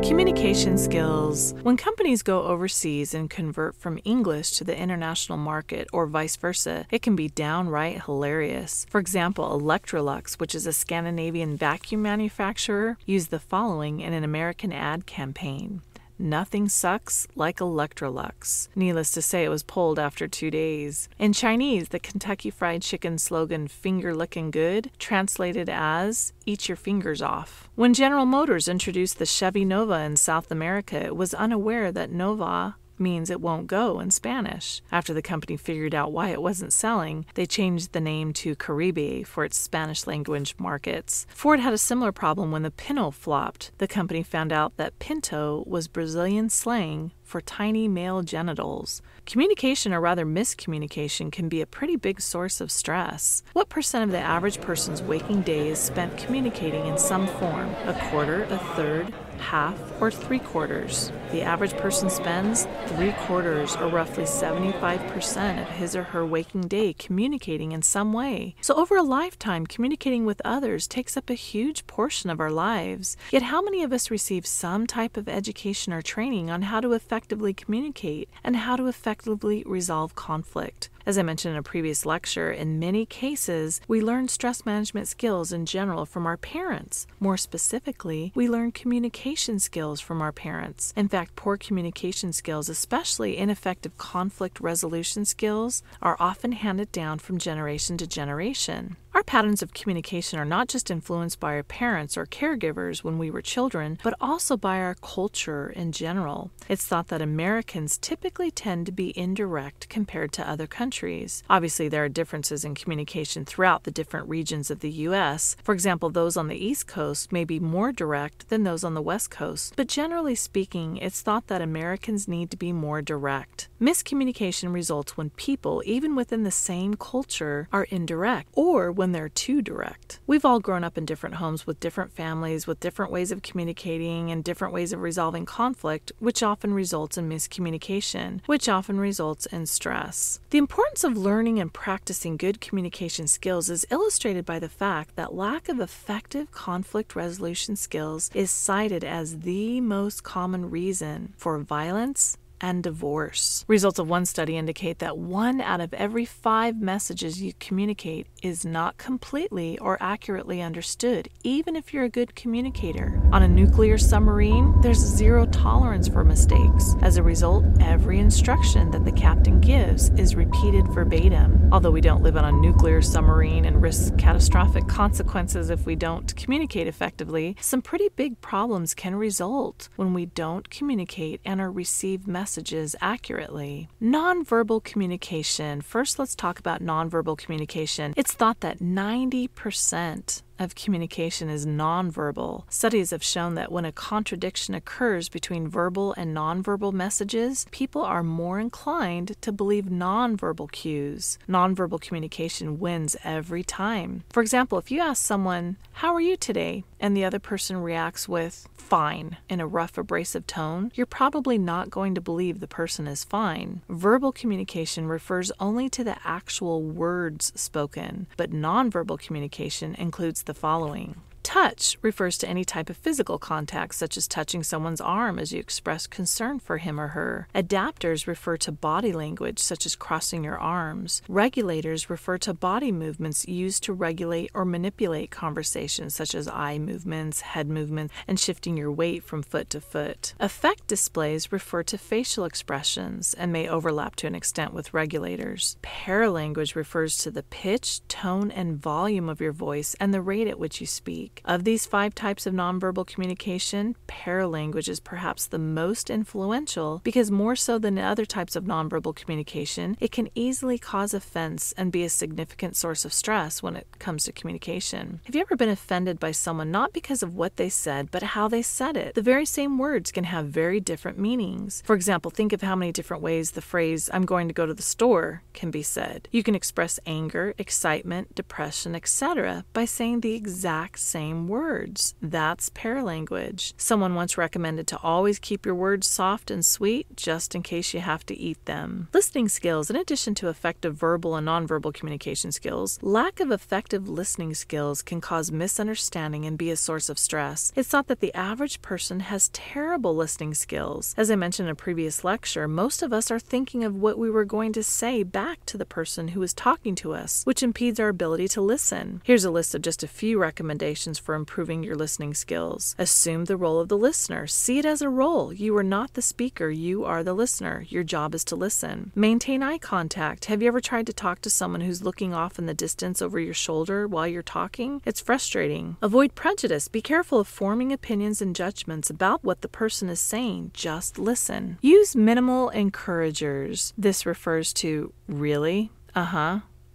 Communication skills. When companies go overseas and convert from English to the international market or vice versa, it can be downright hilarious. For example, Electrolux, which is a Scandinavian vacuum manufacturer, used the following in an American ad campaign. "Nothing sucks like Electrolux." Needless to say, it was pulled after 2 days. In Chinese, the Kentucky Fried Chicken slogan, "Finger licking good," translated as, "Eat your fingers off." When General Motors introduced the Chevy Nova in South America, it was unaware that Nova means it won't go in Spanish. After the company figured out why it wasn't selling, they changed the name to Caribe for its Spanish language markets. Ford had a similar problem when the Pinto flopped. The company found out that Pinto was Brazilian slang for tiny male genitals. Communication, or rather miscommunication, can be a pretty big source of stress. What percent of the average person's waking day is spent communicating in some form? A quarter, a third, half, or 3/4? The average person spends 3/4, or roughly 75% of his or her waking day communicating in some way. So over a lifetime, communicating with others takes up a huge portion of our lives. Yet how many of us receive some type of education or training on how to effectively communicate and how to effectively resolve conflict? As I mentioned in a previous lecture, in many cases, we learn stress management skills in general from our parents. More specifically, we learn communication skills from our parents. In fact, poor communication skills, especially ineffective conflict resolution skills, are often handed down from generation to generation. Our patterns of communication are not just influenced by our parents or caregivers when we were children, but also by our culture in general. It's thought that Americans typically tend to be indirect compared to other countries. Obviously, there are differences in communication throughout the different regions of the U.S. For example, those on the East Coast may be more direct than those on the West Coast, but generally speaking, it's thought that Americans need to be more direct. Miscommunication results when people, even within the same culture, are indirect, or when they're too direct. We've all grown up in different homes with different families, with different ways of communicating and different ways of resolving conflict, which often results in miscommunication, which often results in stress. The importance of learning and practicing good communication skills is illustrated by the fact that lack of effective conflict resolution skills is cited as the most common reason for violence and divorce. Results of one study indicate that 1 out of every 5 messages you communicate is not completely or accurately understood, even if you're a good communicator. On a nuclear submarine, there's 0 tolerance for mistakes. As a result, every instruction that the captain gives is repeated verbatim. Although we don't live on a nuclear submarine and risk catastrophic consequences if we don't communicate effectively, some pretty big problems can result when we don't communicate and or receive messages accurately. Nonverbal communication. First, let's talk about nonverbal communication. It's thought that 90% of communication is nonverbal. Studies have shown that when a contradiction occurs between verbal and nonverbal messages, people are more inclined to believe nonverbal cues. Nonverbal communication wins every time. For example, if you ask someone, "How are you today?" and the other person reacts with "fine" in a rough, abrasive tone, you're probably not going to believe the person is fine. Verbal communication refers only to the actual words spoken, but nonverbal communication includes the following. Touch refers to any type of physical contact, such as touching someone's arm as you express concern for him or her. Adapters refer to body language, such as crossing your arms. Regulators refer to body movements used to regulate or manipulate conversations, such as eye movements, head movements, and shifting your weight from foot to foot. Affect displays refer to facial expressions and may overlap to an extent with regulators. Paralanguage refers to the pitch, tone, and volume of your voice and the rate at which you speak. Of these 5 types of nonverbal communication, paralanguage is perhaps the most influential because more so than other types of nonverbal communication, it can easily cause offense and be a significant source of stress when it comes to communication. Have you ever been offended by someone not because of what they said, but how they said it? The very same words can have very different meanings. For example, think of how many different ways the phrase, "I'm going to go to the store," can be said. You can express anger, excitement, depression, etc. by saying the exact same same words. That's paralanguage. Someone once recommended to always keep your words soft and sweet, just in case you have to eat them. Listening skills, in addition to effective verbal and nonverbal communication skills, lack of effective listening skills can cause misunderstanding and be a source of stress. It's thought that the average person has terrible listening skills. As I mentioned in a previous lecture, most of us are thinking of what we were going to say back to the person who is talking to us, which impedes our ability to listen. Here's a list of just a few recommendations for improving your listening skills. Assume the role of the listener. See it as a role. You are not the speaker, you are the listener. Your job is to listen. Maintain eye contact. Have you ever tried to talk to someone who's looking off in the distance over your shoulder while you're talking? It's frustrating. Avoid prejudice. Be careful of forming opinions and judgments about what the person is saying. Just listen. Use minimal encouragers. This refers to really?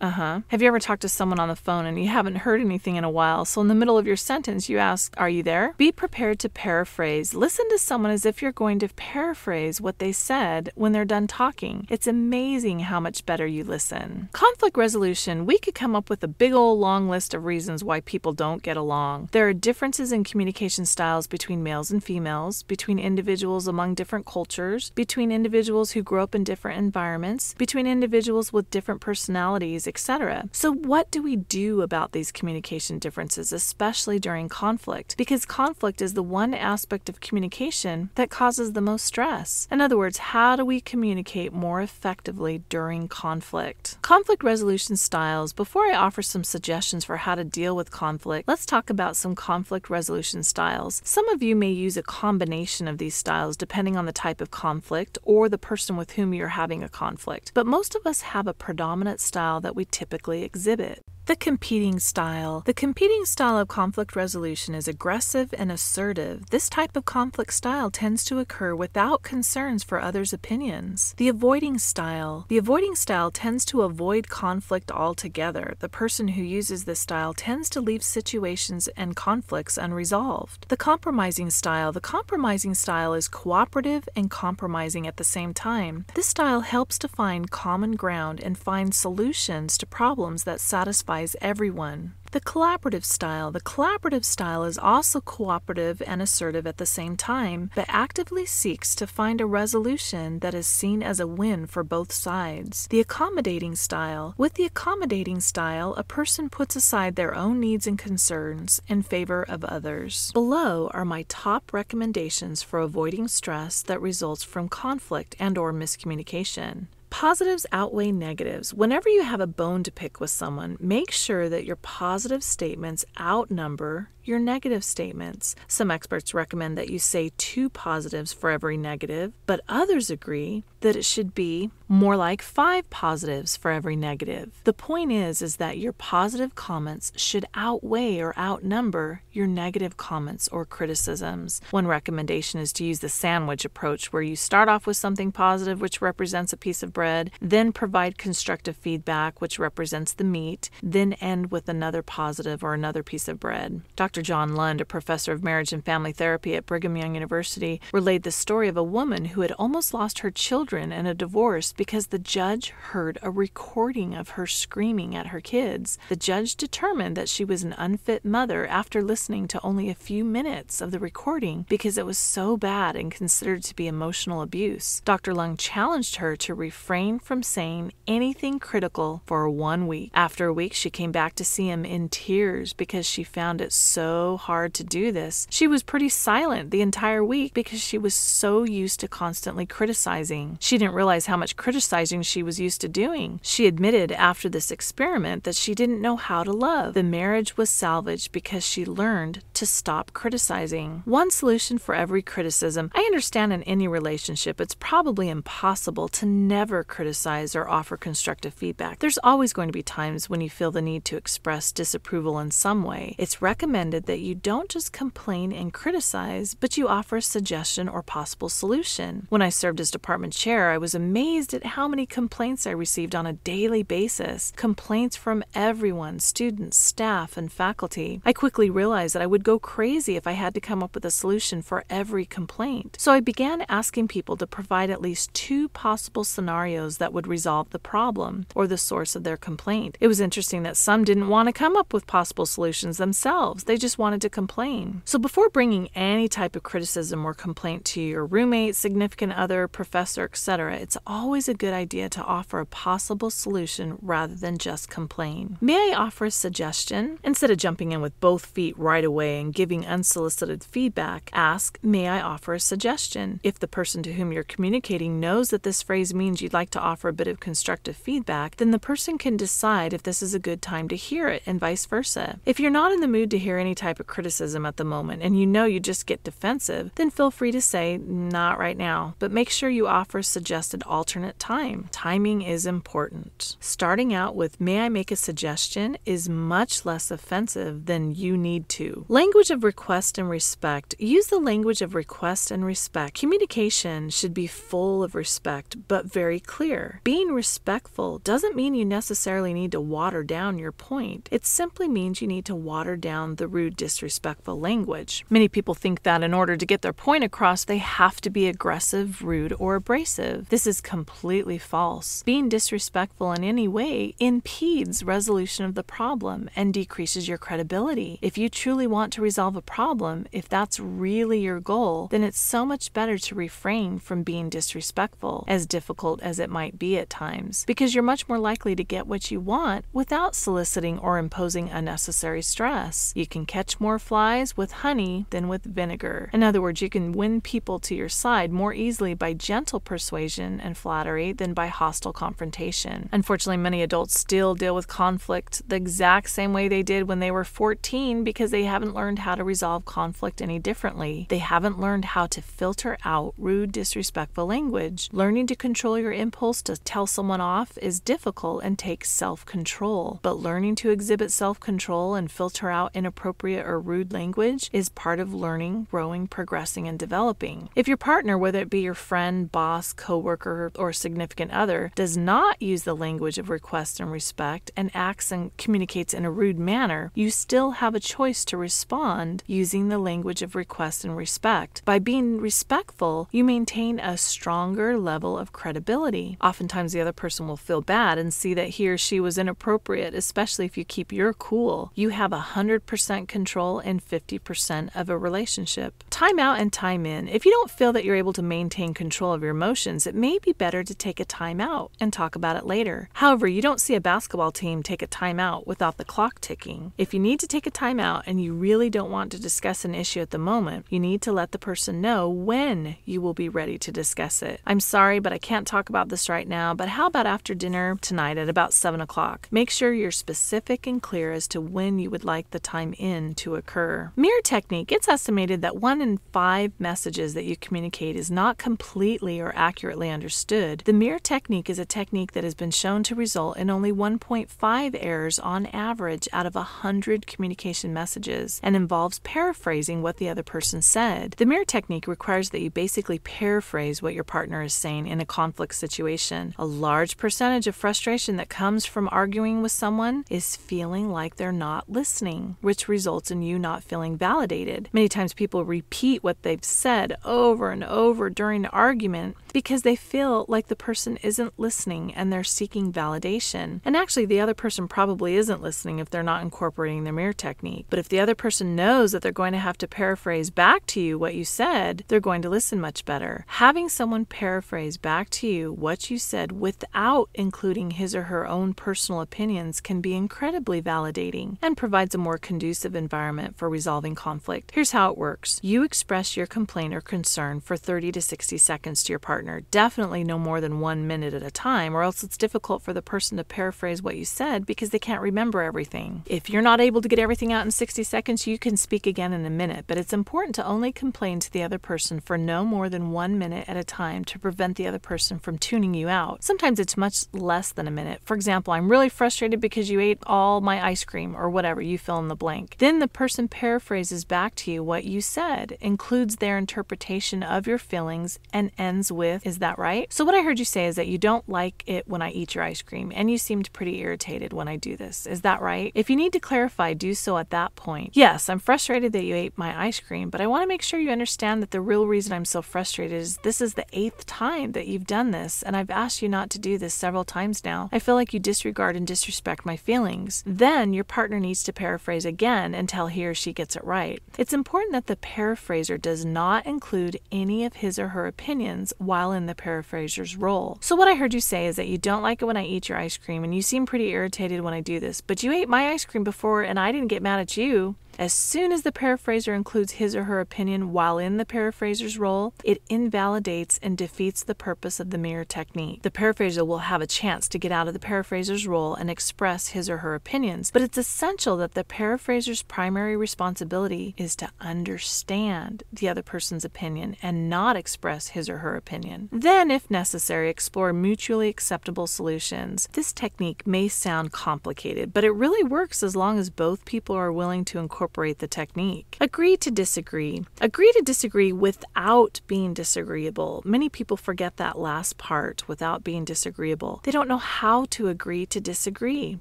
Have you ever talked to someone on the phone and you haven't heard anything in a while, so in the middle of your sentence you ask, "Are you there?" Be prepared to paraphrase. Listen to someone as if you're going to paraphrase what they said when they're done talking. It's amazing how much better you listen. Conflict resolution. We could come up with a big old long list of reasons why people don't get along. There are differences in communication styles between males and females, between individuals among different cultures, between individuals who grow up in different environments, between individuals with different personalities, etc. So what do we do about these communication differences, especially during conflict? Because conflict is the one aspect of communication that causes the most stress. In other words, how do we communicate more effectively during conflict? Conflict resolution styles. Before I offer some suggestions for how to deal with conflict, let's talk about some conflict resolution styles. Some of you may use a combination of these styles depending on the type of conflict or the person with whom you're having a conflict, but most of us have a predominant style that we typically exhibit. The competing style. The competing style of conflict resolution is aggressive and assertive. This type of conflict style tends to occur without concerns for others' opinions. The avoiding style. The avoiding style tends to avoid conflict altogether. The person who uses this style tends to leave situations and conflicts unresolved. The compromising style. The compromising style is cooperative and compromising at the same time. This style helps to find common ground and find solutions to problems that satisfy everyone. The collaborative style. The collaborative style is also cooperative and assertive at the same time, but actively seeks to find a resolution that is seen as a win for both sides. The accommodating style. With the accommodating style, a person puts aside their own needs and concerns in favor of others. Below are my top recommendations for avoiding stress that results from conflict and/or miscommunication. Positives outweigh negatives. Whenever you have a bone to pick with someone, make sure that your positive statements outnumber your negative statements. Some experts recommend that you say 2 positives for every negative, but others agree that it should be more like 5 positives for every negative. The point is that your positive comments should outweigh or outnumber your negative comments or criticisms. One recommendation is to use the sandwich approach, where you start off with something positive, which represents a piece of bread, then provide constructive feedback, which represents the meat, then end with another positive or another piece of bread. Dr. John Lund, a professor of marriage and family therapy at Brigham Young University, relayed the story of a woman who had almost lost her children in a divorce because the judge heard a recording of her screaming at her kids. The judge determined that she was an unfit mother after listening to only a few minutes of the recording because it was so bad and considered to be emotional abuse. Dr. Lund challenged her to refrain from saying anything critical for 1 week. After a week, she came back to see him in tears because she found it so hard to do this. She was pretty silent the entire week because she was so used to constantly criticizing. She didn't realize how much criticizing she was used to doing. She admitted after this experiment that she didn't know how to love. The marriage was salvaged because she learned to stop criticizing. One solution for every criticism. I understand in any relationship it's probably impossible to never criticize or offer constructive feedback. There's always going to be times when you feel the need to express disapproval in some way. It's recommended that you don't just complain and criticize, but you offer a suggestion or possible solution. When I served as department chair, I was amazed at how many complaints I received on a daily basis. Complaints from everyone, students, staff, and faculty. I quickly realized that I would go crazy if I had to come up with a solution for every complaint. So I began asking people to provide at least 2 possible scenarios that would resolve the problem or the source of their complaint. It was interesting that some didn't want to come up with possible solutions themselves. They just wanted to complain. So before bringing any type of criticism or complaint to your roommate, significant other, professor, etc., it's always a good idea to offer a possible solution rather than just complain. May I offer a suggestion? Instead of jumping in with both feet right away and giving unsolicited feedback, ask, may I offer a suggestion? If the person to whom you're communicating knows that this phrase means you'd like to offer a bit of constructive feedback, then the person can decide if this is a good time to hear it and vice versa. If you're not in the mood to hear any type of criticism at the moment and you know you just get defensive, then feel free to say, not right now, but make sure you offer a suggested alternate time. Timing is important. Starting out with, may I make a suggestion, is much less offensive than you need to. Language of request and respect. Use the language of request and respect. Communication should be full of respect, but very clear. Being respectful doesn't mean you necessarily need to water down your point. It simply means you need to water down the rude, disrespectful language. Many people think that in order to get their point across, they have to be aggressive, rude, or abrasive. This is completely false. Being disrespectful in any way impedes resolution of the problem and decreases your credibility. If you truly want to resolve a problem, if that's really your goal, then it's so much better to refrain from being disrespectful, as difficult as it might be at times, because you're much more likely to get what you want without soliciting or imposing unnecessary stress. You can catch more flies with honey than with vinegar. In other words, you can win people to your side more easily by gentle persuasion and flattery than by hostile confrontation. Unfortunately, many adults still deal with conflict the exact same way they did when they were 14 because they haven't learned how to resolve conflict any differently. They haven't learned how to filter out rude, disrespectful language. Learning to control your impulse to tell someone off is difficult and takes self-control, but learning to exhibit self-control and filter out inappropriate or rude language is part of learning, growing, progressing, and developing. If your partner, whether it be your friend, boss, coworker, or significant other, does not use the language of request and respect and acts and communicates in a rude manner, you still have a choice to respond using the language of request and respect. By being respectful, you maintain a stronger level of credibility. Oftentimes the other person will feel bad and see that he or she was inappropriate, especially if you keep your cool. You have 100% control and 50% of a relationship. Time out and time in. If you don't feel that you're able to maintain control of your emotions, it may be better to take a time out and talk about it later. However, you don't see a basketball team take a time out without the clock ticking. If you need to take a time out and you really don't want to discuss an issue at the moment, you need to let the person know when you will be ready to discuss it. I'm sorry, but I can't talk about this right now, but how about after dinner tonight at about 7 o'clock? Make sure you're specific and clear as to when you would like the time in to occur. Mirror technique. It's estimated that 1 in 5 messages that you communicate is not completely or accurately understood. The mirror technique is a technique that has been shown to result in only 1.5 errors on average out of 100 communication messages and involves paraphrasing what the other person said. The mirror technique requires that you basically paraphrase what your partner is saying in a conflict situation. A large percentage of frustration that comes from arguing with someone is feeling like they're not listening, which results in you not feeling validated. Many times people repeat what they've said over and over during the argument because they feel like the person isn't listening and they're seeking validation. And actually, the other person probably isn't listening if they're not incorporating the mirror technique. But if the other person knows that they're going to have to paraphrase back to you what you said, they're going to listen much better. Having someone paraphrase back to you what you said without including his or her own personal opinions can be incredibly validating and provides a more conducive environment for resolving conflict. Here's how it works. You express your complaint or concern for 30 to 60 seconds to your partner. Definitely no more than 1 minute at a time, or else it's difficult for the person to paraphrase what you said because they can't remember everything. If you're not able to get everything out in 60 seconds, you can speak again in a minute, but it's important to only complain to the other person for no more than 1 minute at a time to prevent the other person from tuning you out. Sometimes it's much less than a minute. For example, I'm really frustrated because you ate all my ice cream, or whatever, you fill in the blank. Then the person paraphrases back to you what you said, includes their interpretation of your feelings, and ends with, is that right? So what I heard you say is that you don't like it when I eat your ice cream, and you seemed pretty irritated when I do this. Is that right? If you need to clarify, do so at that point. Yes, Yes, I'm frustrated that you ate my ice cream, but I want to make sure you understand that the real reason I'm so frustrated is this is the 8th time that you've done this, and I've asked you not to do this several times now. I feel like you disregard and disrespect my feelings. Then your partner needs to paraphrase again until he or she gets it right. It's important that the paraphraser does not include any of his or her opinions while in the paraphraser's role. So what I heard you say is that you don't like it when I eat your ice cream, and you seem pretty irritated when I do this, but you ate my ice cream before and I didn't get mad at you. As soon as the paraphraser includes his or her opinion while in the paraphraser's role, it invalidates and defeats the purpose of the mirror technique. The paraphraser will have a chance to get out of the paraphraser's role and express his or her opinions, but it's essential that the paraphraser's primary responsibility is to understand the other person's opinion and not express his or her opinion. Then, if necessary, explore mutually acceptable solutions. This technique may sound complicated, but it really works as long as both people are willing to incorporate the technique. Agree to disagree. Agree to disagree without being disagreeable. Many people forget that last part, without being disagreeable. They don't know how to agree to disagree.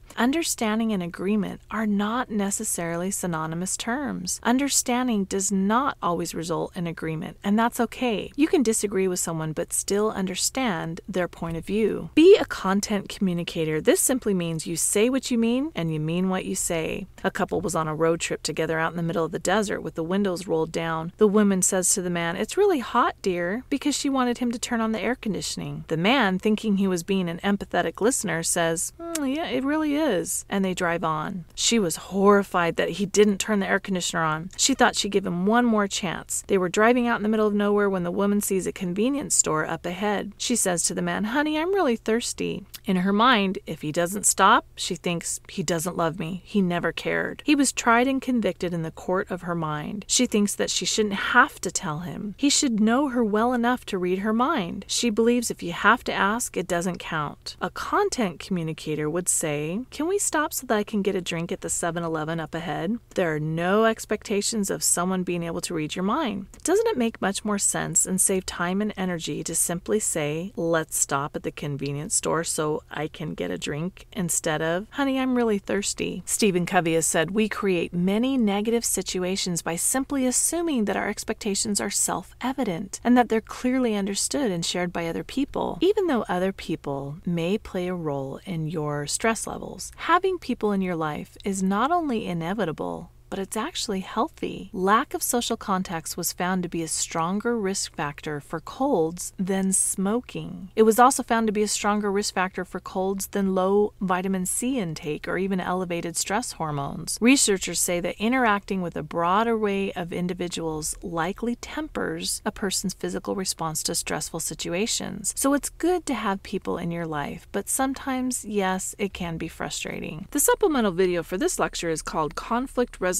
Understanding and agreement are not necessarily synonymous terms. Understanding does not always result in agreement, and that's okay. You can disagree with someone but still understand their point of view. Be a content communicator. This simply means you say what you mean and you mean what you say. A couple was on a road trip together out in the middle of the desert with the windows rolled down. The woman says to the man, "It's really hot, dear," because she wanted him to turn on the air conditioning. The man, thinking he was being an empathetic listener, says, "Yeah, it really is," and they drive on. She was horrified that he didn't turn the air conditioner on. She thought she'd give him one more chance. They were driving out in the middle of nowhere when the woman sees a convenience store up ahead. She says to the man, "Honey, I'm really thirsty." In her mind, if he doesn't stop, she thinks, he doesn't love me. He never cared. He was tried and convicted in the court of her mind. She thinks that she shouldn't have to tell him. He should know her well enough to read her mind. She believes if you have to ask, it doesn't count. A content communicator would say, "Can we stop so that I can get a drink at the 7-Eleven up ahead?" There are no expectations of someone being able to read your mind. Doesn't it make much more sense and save time and energy to simply say, "Let's stop at the convenience store so I can get a drink," instead of, "Honey, I'm really thirsty"? Stephen Covey has said, we create many negative situations by simply assuming that our expectations are self-evident and that they're clearly understood and shared by other people. Even though other people may play a role in your stress levels, having people in your life is not only inevitable, but it's actually healthy. Lack of social contacts was found to be a stronger risk factor for colds than smoking. It was also found to be a stronger risk factor for colds than low vitamin C intake or even elevated stress hormones. Researchers say that interacting with a broad array of individuals likely tempers a person's physical response to stressful situations. So it's good to have people in your life, but sometimes, yes, it can be frustrating. The supplemental video for this lecture is called Conflict Resolution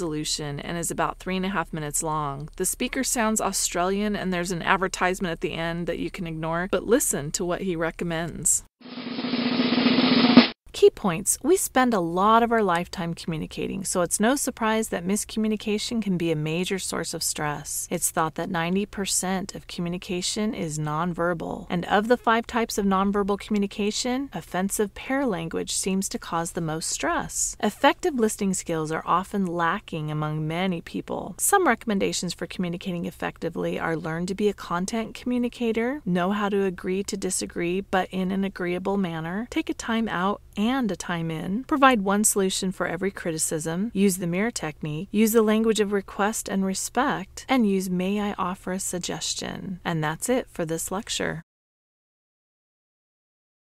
and is about 3.5 minutes long. The speaker sounds Australian and there's an advertisement at the end that you can ignore, but listen to what he recommends. Key points. We spend a lot of our lifetime communicating, so it's no surprise that miscommunication can be a major source of stress. It's thought that 90% of communication is nonverbal, and of the 5 types of nonverbal communication, offensive paralanguage seems to cause the most stress. Effective listening skills are often lacking among many people. Some recommendations for communicating effectively are learn to be a content communicator, know how to agree to disagree but in an agreeable manner, take a time out and a time in, provide one solution for every criticism, use the mirror technique, use the language of request and respect, and use "May I offer a suggestion?" And that's it for this lecture.